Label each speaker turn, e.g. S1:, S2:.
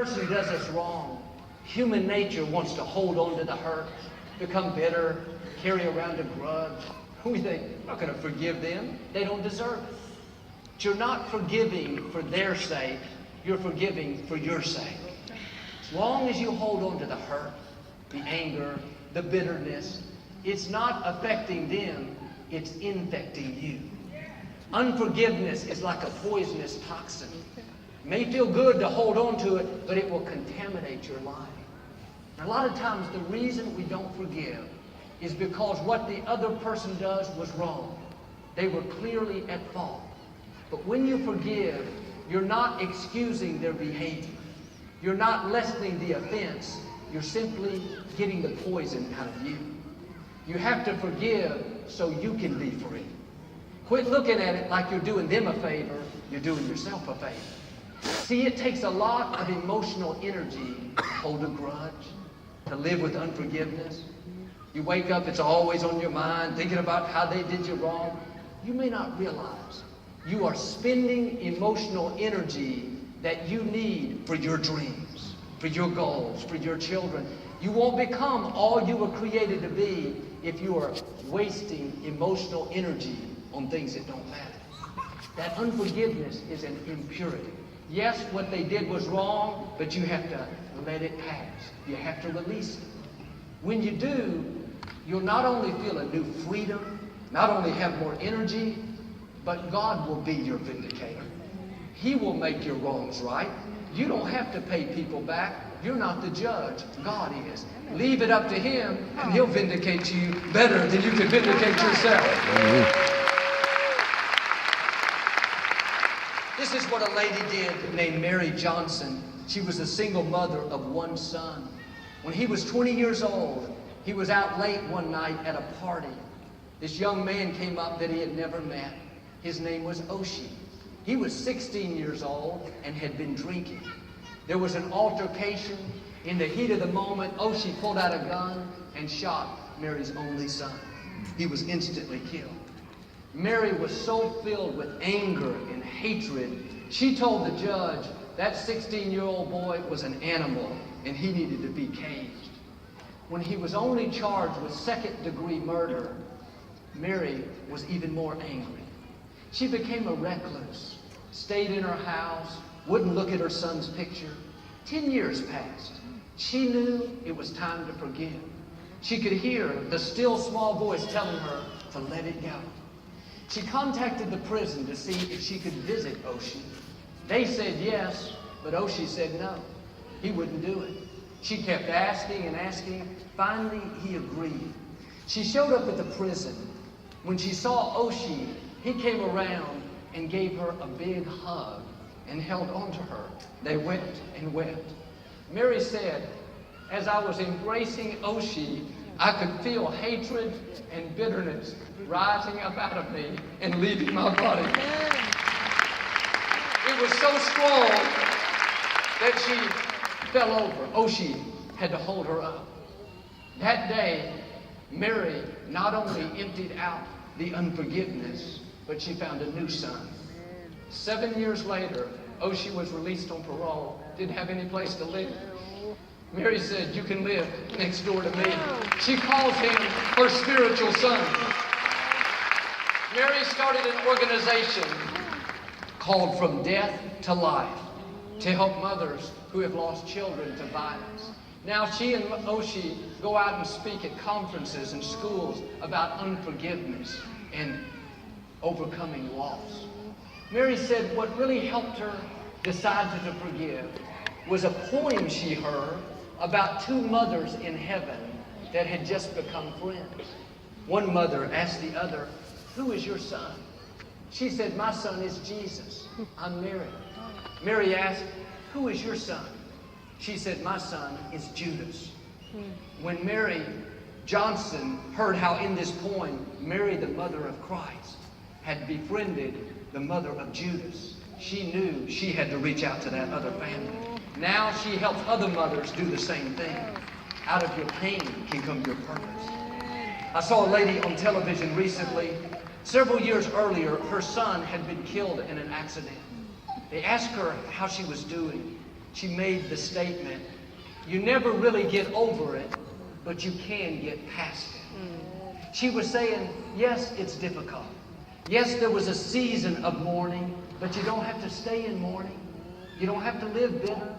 S1: person does us wrong, human nature wants to hold on to the hurt, become bitter, carry around a grudge. We think, I'm not going to forgive them. They don't deserve it. But you're not forgiving for their sake. You're forgiving for your sake. As long as you hold on to the hurt, the anger, the bitterness, it's not affecting them, it's infecting you. Unforgiveness is like a poisonous toxin. It may feel good to hold on to it, but it will contaminate your life. And a lot of times the reason we don't forgive is because what the other person does was wrong. They were clearly at fault. But when you forgive, you're not excusing their behavior. You're not lessening the offense. You're simply getting the poison out of you. You have to forgive so you can be free. Quit looking at it like you're doing them a favor. You're doing yourself a favor. See, it takes a lot of emotional energy to hold a grudge, to live with unforgiveness. You wake up, it's always on your mind, thinking about how they did you wrong. You may not realize you are spending emotional energy that you need for your dreams, for your goals, for your children. You won't become all you were created to be if you are wasting emotional energy on things that don't matter. That unforgiveness is an impurity. Yes, what they did was wrong, but you have to let it pass. You have to release it. When you do, you'll not only feel a new freedom, not only have more energy, but God will be your vindicator. He will make your wrongs right. You don't have to pay people back. You're not the judge. God is. Leave it up to Him, and He'll vindicate you better than you can vindicate yourself. This is what a lady did named Mary Johnson. She was a single mother of one son. When he was 20 years old, he was out late one night at a party. This young man came up that he had never met. His name was Oshie. He was 16 years old and had been drinking. There was an altercation. In the heat of the moment, Oshie pulled out a gun and shot Mary's only son. He was instantly killed. Mary was so filled with anger and hatred, she told the judge that 16-year-old boy was an animal and he needed to be caged. When he was only charged with second-degree murder, Mary was even more angry. She became a recluse, stayed in her house, wouldn't look at her son's picture. 10 years passed. She knew it was time to forgive. She could hear the still small voice telling her to let it go. She contacted the prison to see if she could visit Oshie. They said yes, but Oshie said no. He wouldn't do it. She kept asking and asking. Finally, he agreed. She showed up at the prison. When she saw Oshie, he came around and gave her a big hug and held onto her. They wept and wept. Mary said, as I was embracing Oshie, I could feel hatred and bitterness rising up out of me and leaving my body. It was so strong that she fell over. Oshie had to hold her up. That day, Mary not only emptied out the unforgiveness, but she found a new son. 7 years later, Oshie was released on parole, didn't have any place to live. Mary said, you can live next door to me. She calls him her spiritual son. Mary started an organization called From Death to Life to help mothers who have lost children to violence. Now she and Oshie go out and speak at conferences and schools about unforgiveness and overcoming loss. Mary said what really helped her decide to forgive was a poem she heard about two mothers in heaven that had just become friends. One mother asked the other, who is your son? She said, my son is Jesus. I'm Mary. Mary asked, who is your son? She said, my son is Judas. When Mary Johnson heard how in this poem, Mary, the mother of Christ, had befriended the mother of Judas, she knew she had to reach out to that other family. Now she helps other mothers do the same thing. Out of your pain can come your purpose. I saw a lady on television recently. Several years earlier, her son had been killed in an accident. They asked her how she was doing. she made the statement, you never really get over it, but you can get past it. She was saying, yes, it's difficult. Yes, there was a season of mourning, but you don't have to stay in mourning. You don't have to live bitter.